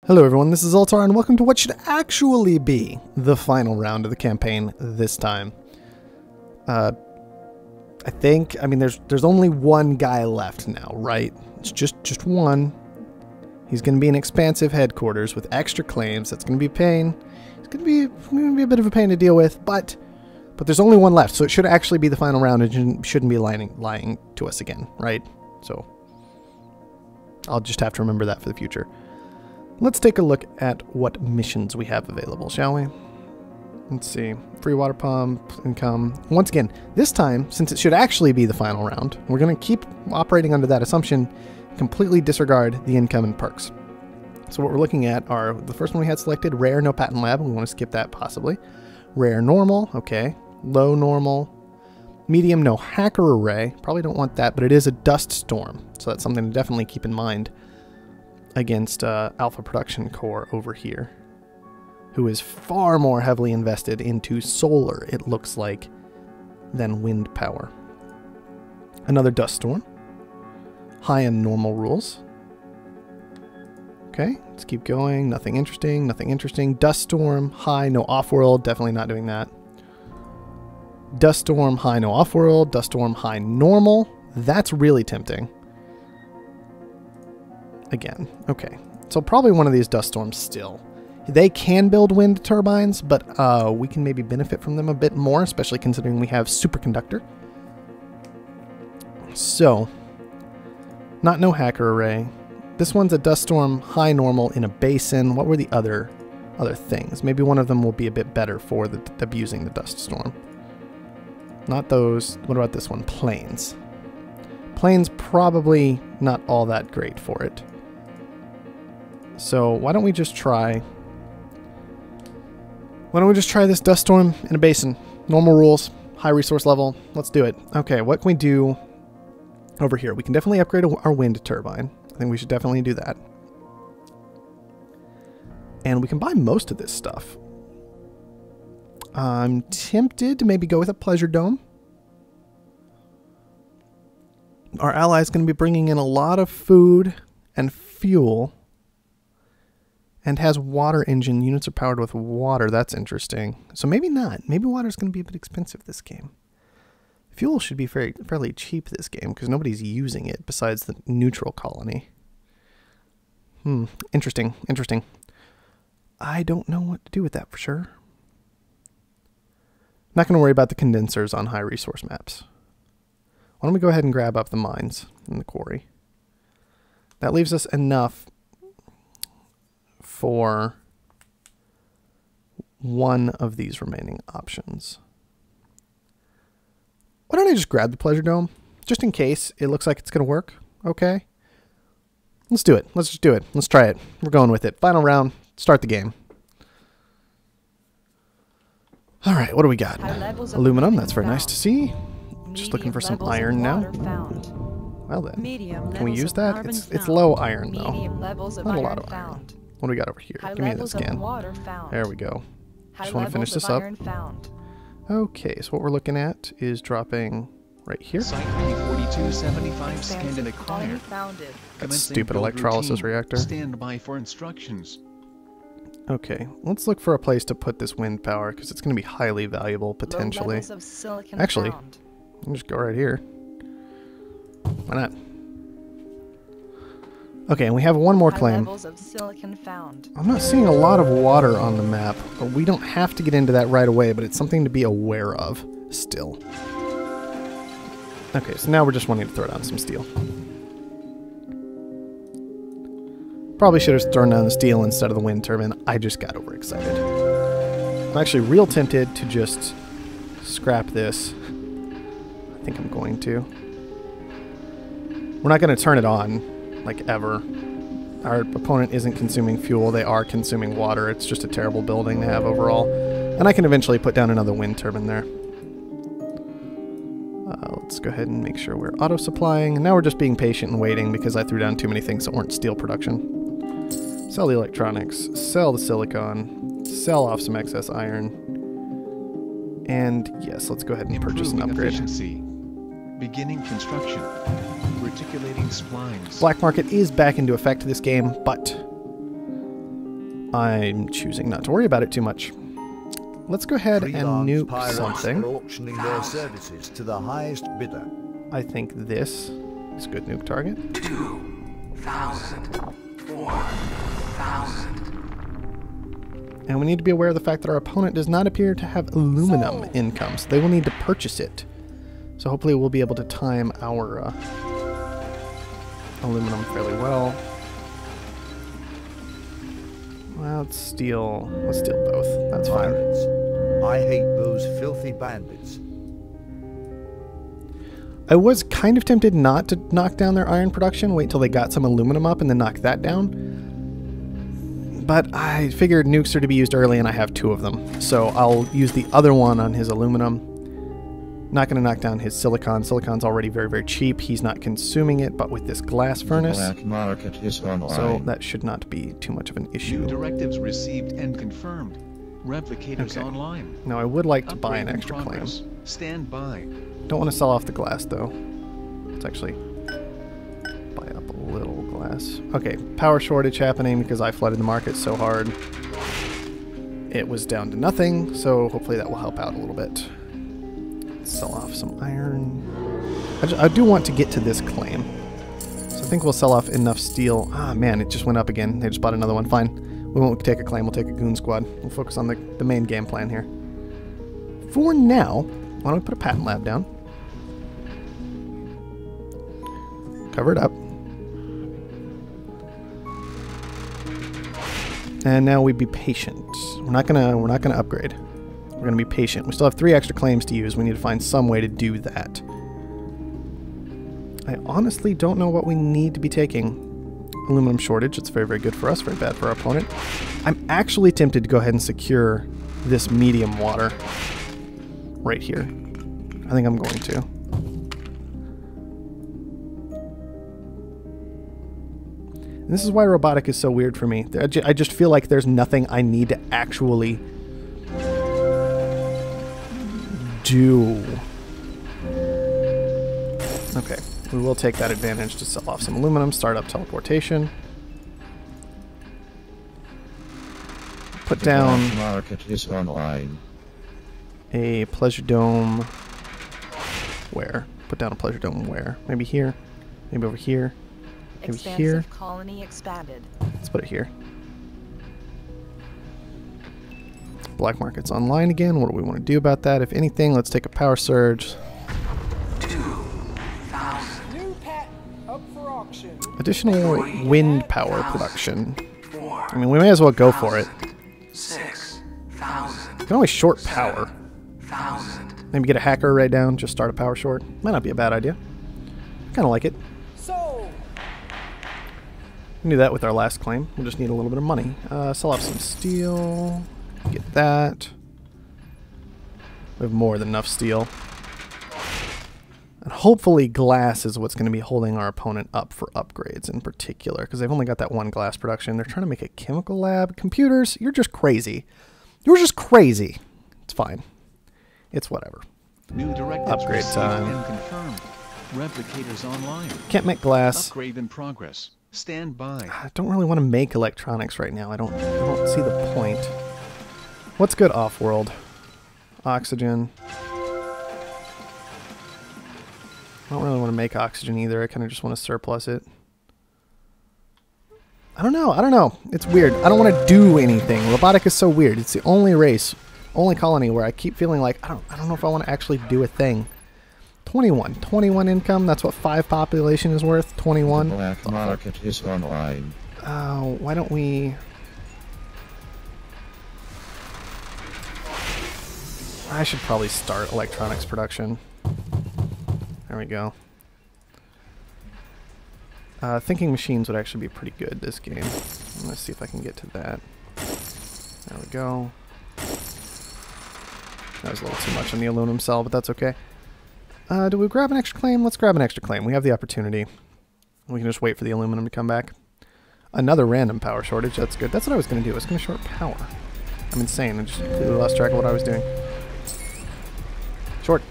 Hello everyone, this is Altar and welcome to what should actually be the final round of the campaign this time. I mean, there's only one guy left now, right? It's just one. He's going to be in expansive headquarters with extra claims. That's going to be a pain. It's going to be a bit of a pain to deal with, but there's only one left, so it should actually be the final round and shouldn't be lying to us again, right? So I'll just have to remember that for the future. Let's take a look at what missions we have available, shall we? Let's see. Free water pump, income. Once again, this time, since it should actually be the final round, we're going to keep operating under that assumption, completely disregard the income and perks. So what we're looking at are, the first one we had selected, rare, no patent lab. We want to skip that possibly. Rare, normal, okay. Low, normal. Medium, no hacker array. Probably don't want that, but it is a dust storm. So that's something to definitely keep in mind against Alpha Production Core over here, who is far more heavily invested into solar, it looks like, than wind power. Another dust storm. High and normal rules. Okay, let's keep going. Nothing interesting, nothing interesting. Dust storm, high, no off-world. Definitely not doing that. Dust storm, high, no off-world. Dust storm, high, normal. That's really tempting. Again, okay. So probably one of these dust storms still. They can build wind turbines, but we can maybe benefit from them a bit more, especially considering we have superconductor. So, not no hacker array. This one's a dust storm, high normal in a basin. What were the other things? Maybe one of them will be a bit better for abusing the dust storm. Not those. What about this one? Planes. Planes probably not all that great for it. So why don't we just try this dust storm in a basin? Normal rules, high resource level. Let's do it. Okay, what can we do over here? We can definitely upgrade our wind turbine. I think we should definitely do that. And we can buy most of this stuff. I'm tempted to maybe go with a pleasure dome. Our ally is going to be bringing in a lot of food and fuel. And has water engine. Units are powered with water. That's interesting. So maybe not. Maybe water is going to be a bit expensive this game. Fuel should be fairly cheap this game because nobody's using it besides the neutral colony. Interesting. Interesting. I don't know what to do with that for sure. Not going to worry about the condensers on high resource maps. Why don't we go ahead and grab up the mines in the quarry. That leaves us enough for one of these remaining options. Why don't I just grab the pleasure dome? Just in case it looks like it's going to work. Okay. Let's do it. Let's just do it. Let's try it. We're going with it. Final round. Start the game. All right. What do we got? Aluminum. That's very nice to see. Just looking for some iron now. Well then. Can we use that? It's low iron though. Not a lot of iron. What do we got over here? Give me this again. There we go. Just want to finish this up. Okay, so what we're looking at is dropping right here. That stupid electrolysis reactor. Stand by for instructions. Okay, let's look for a place to put this wind power because it's going to be highly valuable potentially. Actually, I'll just go right here. Why not? Okay, and we have one more claim. I'm not seeing a lot of water on the map. We don't have to get into that right away, but it's something to be aware of still. Okay, so now we're just wanting to throw down some steel. Probably should have thrown down the steel instead of the wind turbine. I just got overexcited. I'm actually real tempted to just scrap this. I think I'm going to. We're not going to turn it on. Like ever. Our opponent isn't consuming fuel, they are consuming water. It's just a terrible building to have overall. And I can eventually put down another wind turbine there. Let's go ahead and make sure we're auto-supplying. And now we're just being patient and waiting because I threw down too many things that weren't steel production. Sell the electronics, sell the silicon, sell off some excess iron. And yes, let's go ahead and purchase an upgrade. Efficiency. Beginning construction. Reticulating splines. Black market is back into effect this game, but I'm choosing not to worry about it too much. Let's go ahead and nuke something. Are auctioning their services to the highest bidder. I think this is a good nuke target. 2,000, 4,000. And we need to be aware of the fact that our opponent does not appear to have aluminum income, so they will need to purchase it. So hopefully we'll be able to time our aluminum fairly well. Well, let's steal both. That's fine. Pirates. I hate those filthy bandits. I was kind of tempted not to knock down their iron production, wait till they got some aluminum up and then knock that down. But I figured nukes are to be used early and I have 2 of them. So I'll use the other one on his aluminum. Not going to knock down his silicon. Silicon's already very, very cheap. He's not consuming it, but with this glass furnace. Black market is online. So that should not be too much of an issue. New directives received and confirmed. Replicators Okay. online. Now I would like to buy an Upgrade in extra claim. progress. Stand by. Don't want to sell off the glass though. Let's actually buy up a little glass. Okay, power shortage happening because I flooded the market so hard. It was down to nothing, so hopefully that will help out a little bit. Sell off some iron. I do want to get to this claim. So I think we'll sell off enough steel. Ah man, it just went up again. They just bought another one. Fine. We won't take a claim, we'll take a goon squad. We'll focus on the main game plan here. For now, why don't we put a patent lab down? Cover it up. And now we be patient. We're not gonna upgrade. We're gonna be patient. We still have 3 extra claims to use. We need to find some way to do that. I honestly don't know what we need to be taking. Aluminum shortage. It's very, very good for us. Very bad for our opponent. I'm actually tempted to go ahead and secure this medium water right here. I think I'm going to. And this is why Robotic is so weird for me. I just feel like there's nothing I need to actually do. Okay, we will take that advantage to sell off some aluminum, start up teleportation. Put down Black market is online. a pleasure dome. Where? Put down a pleasure dome where? Maybe here? Maybe over here? Maybe here? Expansive colony expanded. Let's put it here. Black market's online again. What do we want to do about that? If anything, let's take a power surge. 2,000, New patent up for auction. Additional wind power production. I mean, we may as well go for it. 6,000, We can always short power. 1,000. Maybe get a hacker right down, just start a power short. Might not be a bad idea. Kind of like it. Sold. We can do that with our last claim. We'll just need a little bit of money. Sell off some steel. Get that. We have more than enough steel. And hopefully glass is what's going to be holding our opponent up for upgrades in particular, because they've only got that 1 glass production. They're trying to make a chemical lab. Computers, you're just crazy. You're just crazy. It's fine. It's whatever. New directives Upgrade received time. and confirmed. Replicators online. Can't make glass. Upgrade in progress. Stand by. I don't really want to make electronics right now. I don't see the point. What's good Offworld? Oxygen. I don't really want to make oxygen either. I kind of just want to surplus it. I don't know. It's weird. I don't want to do anything. Robotic is so weird. It's the only race, only colony where I keep feeling like I don't know if I want to actually do a thing. 21 income. That's what 5 population is worth. 21. Black market is online. Why don't we? I should probably start electronics production. There we go. Thinking machines would actually be pretty good this game. Let's see if I can get to that. There we go. That was a little too much on the aluminum cell, but that's okay. Do we grab an extra claim? Let's grab an extra claim. We have the opportunity. We can just wait for the aluminum to come back. Another random power shortage. That's good. That's what I was going to do. I was going to short power. I'm insane. I just completely lost track of what I was doing. Short.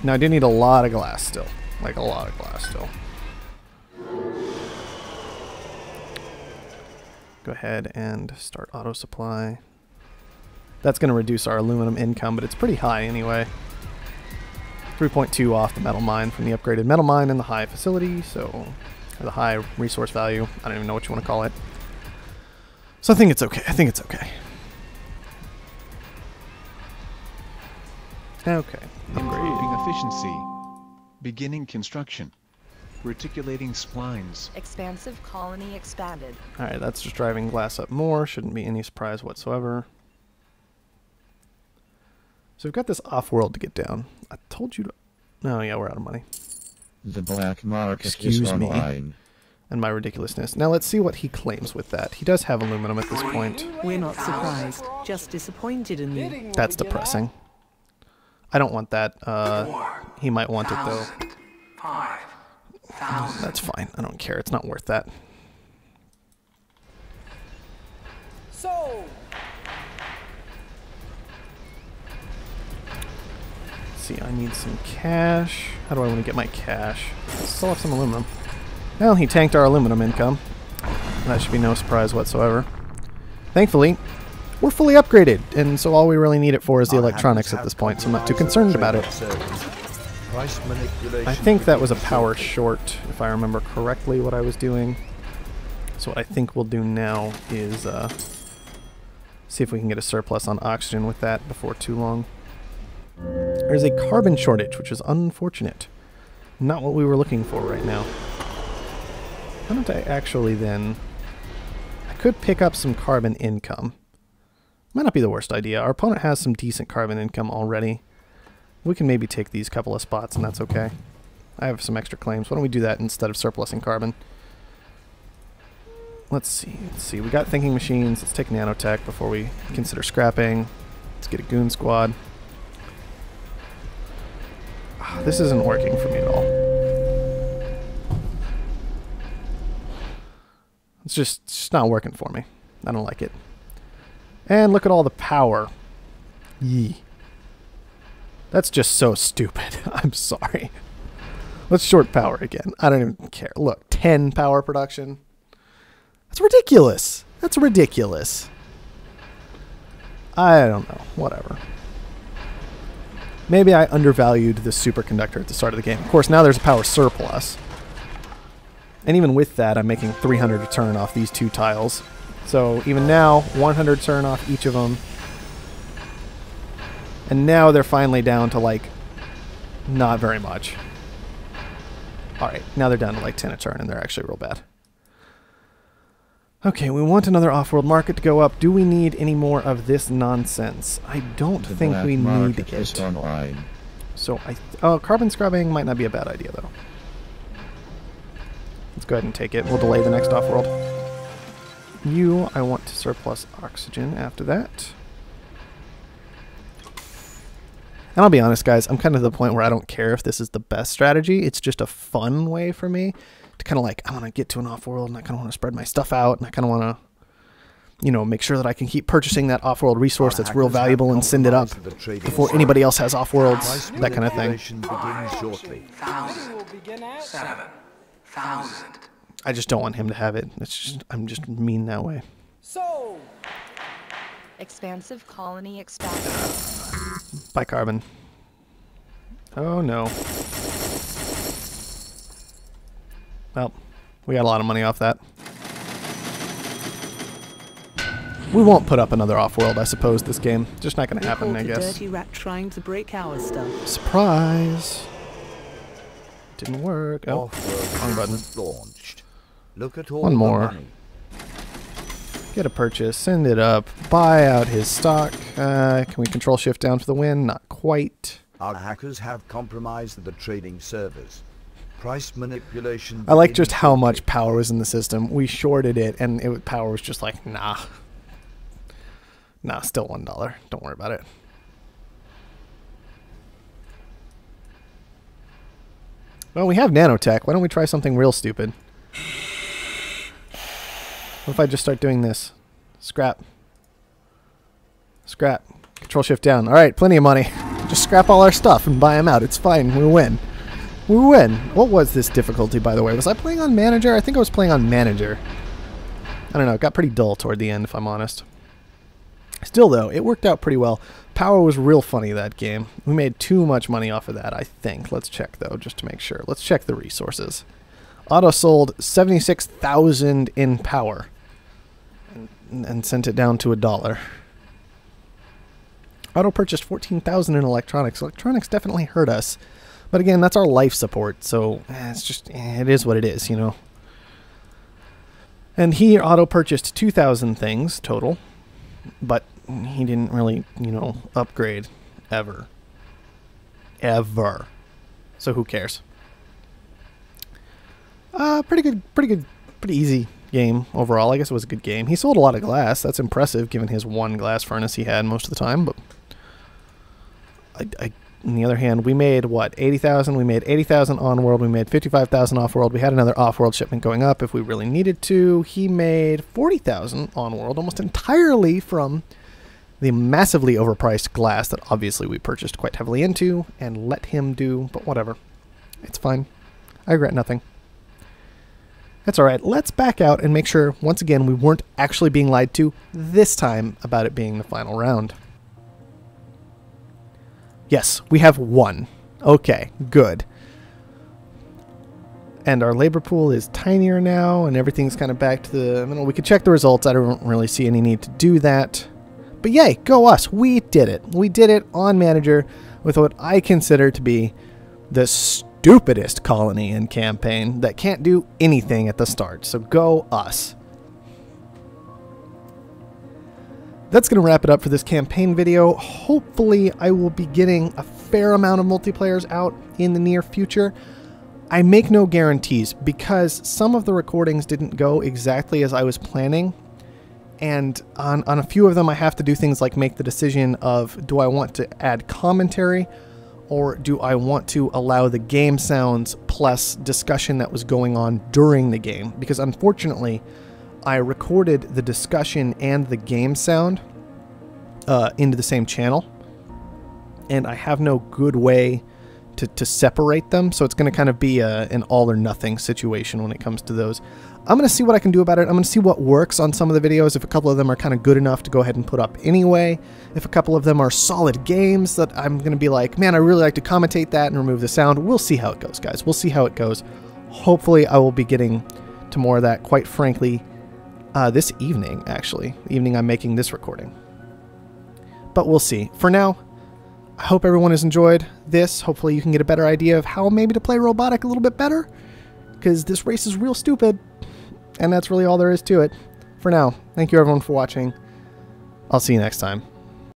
Now I do need a lot of glass still. Like a lot of glass still. Go ahead and start auto supply. That's going to reduce our aluminum income, but it's pretty high anyway. 3.2 off the metal mine from the upgraded metal mine and the high facility, so or the high resource value. I don't even know what you want to call it. So I think it's okay. I think it's okay. Okay. Improving efficiency. Beginning construction. Reticulating splines. Expansive colony expanded. Alright, that's just driving glass up more. Shouldn't be any surprise whatsoever. So we've got this off-world to get down. I told you to... Oh, yeah, we're out of money. The black market Excuse is me. online. And my ridiculousness. Now let's see what he claims with that. He does have aluminum at this point. We're not surprised, just disappointed in you. Bidding, That's will you depressing. I don't want that. He might want it, though. 5,000. That's fine. I don't care. It's not worth that. Sold. See, I need some cash. How do I want to get my cash? Still have some aluminum. Well, he tanked our aluminum income. That should be no surprise whatsoever. Thankfully, we're fully upgraded, and so all we really need it for is the electronics at this point, so I'm not too concerned about it. Price manipulation. I think that was a power short, if I remember correctly what I was doing. So what I think we'll do now is see if we can get a surplus on oxygen with that before too long. There's a carbon shortage, which is unfortunate. Not what we were looking for right now. Why don't I actually then... I could pick up some carbon income. Might not be the worst idea. Our opponent has some decent carbon income already. We can maybe take these couple of spots, and that's okay. I have some extra claims. Why don't we do that instead of surplusing carbon? Let's see. Let's see. We got thinking machines. Let's take nanotech before we consider scrapping. Let's get a goon squad. This isn't working for me at all. It's just not working for me. I don't like it. And look at all the power. Yee. That's just so stupid. I'm sorry. Let's short power again. I don't even care. Look, 10 power production. That's ridiculous. That's ridiculous. I don't know. Whatever. Maybe I undervalued the superconductor at the start of the game. Of course, now there's a power surplus. And even with that, I'm making 300 a turn off these two tiles. So even now, 100 turn off each of them. And now they're finally down to, like, not very much. Alright, now they're down to like 10 a turn, and they're actually real bad. Okay, we want another off-world market to go up. Do we need any more of this nonsense? I don't The think black we need market is it. online. So, carbon scrubbing might not be a bad idea, though. Let's go ahead and take it. We'll delay the next off-world. You, I want to surplus oxygen after that. And I'll be honest, guys, I'm kind of to the point where I don't care if this is the best strategy. It's just a fun way for me to kind of like, I want to get to an off-world, and I kind of want to spread my stuff out, and I kind of want to, you know, make sure that I can keep purchasing that off-world resource that's real valuable and send it up before anybody else has off-worlds, that kind of thing. Begins shortly. Bidding will begin at 7,000. I just don't want him to have it. It's just, I'm just mean that way. sold. Expansive colony expanded. Bye, carbon. Oh, no. Well, we got a lot of money off that. We won't put up another off-world, I suppose, this game. Just not going to happen, I We caught a guess. dirty rat trying to break our stuff. Surprise! Didn't work. Oh, wrong button. Launched. Look at all One the more. money. Get a purchase, send it up, buy out his stock. Can we control shift down for the win? Not quite. Our hackers have compromised the trading servers. Price manipulation. I like begins just how shortly. much power was in the system. We shorted it, and power was just like, nah. Nah, still $1. Don't worry about it. Well, we have nanotech. Why don't we try something real stupid? What if I just start doing this? Scrap. Scrap. Control shift down. Alright, plenty of money. Just scrap all our stuff and buy them out. It's fine. We win. We win. What was this difficulty, by the way? Was I playing on manager? I think I was playing on manager. I don't know, it got pretty dull toward the end, if I'm honest. Still, though, it worked out pretty well. Power was real funny that game. We made too much money off of that, I think. Let's check, though, just to make sure. Let's check the resources. Auto sold 76,000 in power and sent it down to $1. Auto purchased 14,000 in electronics. Electronics definitely hurt us. But again, that's our life support, so it's just, it is what it is, you know. And he auto purchased 2,000 things total, but he didn't really, you know, upgrade ever. Ever. So who cares? Pretty easy game overall. I guess it was a good game. He sold a lot of glass. That's impressive given his one glass furnace he had most of the time, but on the other hand, we made, what, 80,000? We made 80,000 on-world. We made 55,000 off-world. We had another off-world shipment going up if we really needed to. He made 40,000 on-world, almost entirely from the massively overpriced glass that obviously we purchased quite heavily into and let him do, but whatever. It's fine. I regret nothing. That's alright. Let's back out and make sure, once again, we weren't actually being lied to this time about it being the final round. Yes, we have won. Okay, good. And our labor pool is tinier now, and everything's kind of back to the... I mean, we could check the results. I don't really see any need to do that. But yay, go us. We did it. We did it on Manager with what I consider to be the stupidest colony and campaign that can't do anything at the start. So go us. That's going to wrap it up for this campaign video. Hopefully I will be getting a fair amount of multiplayers out in the near future. I make no guarantees because some of the recordings didn't go exactly as I was planning. And on a few of them I have to do things like make the decision of, do I want to add commentary or do I want to allow the game sounds plus discussion that was going on during the game? Because unfortunately, I recorded the discussion and the game sound into the same channel, and I have no good way to separate them, so it's going to kind of be an all or nothing situation when it comes to those. I'm going to see what I can do about it. I'm going to see what works on some of the videos. If a couple of them are kind of good enough to go ahead and put up anyway. If a couple of them are solid games that I'm going to be like, man, I really like to commentate that and remove the sound. We'll see how it goes, guys. We'll see how it goes. Hopefully I will be getting to more of that, quite frankly, this evening, actually. The evening I'm making this recording. But we'll see. For now, I hope everyone has enjoyed this. Hopefully you can get a better idea of how maybe to play Robotic a little bit better, because this race is real stupid, and that's really all there is to it. For now, thank you everyone for watching. I'll see you next time.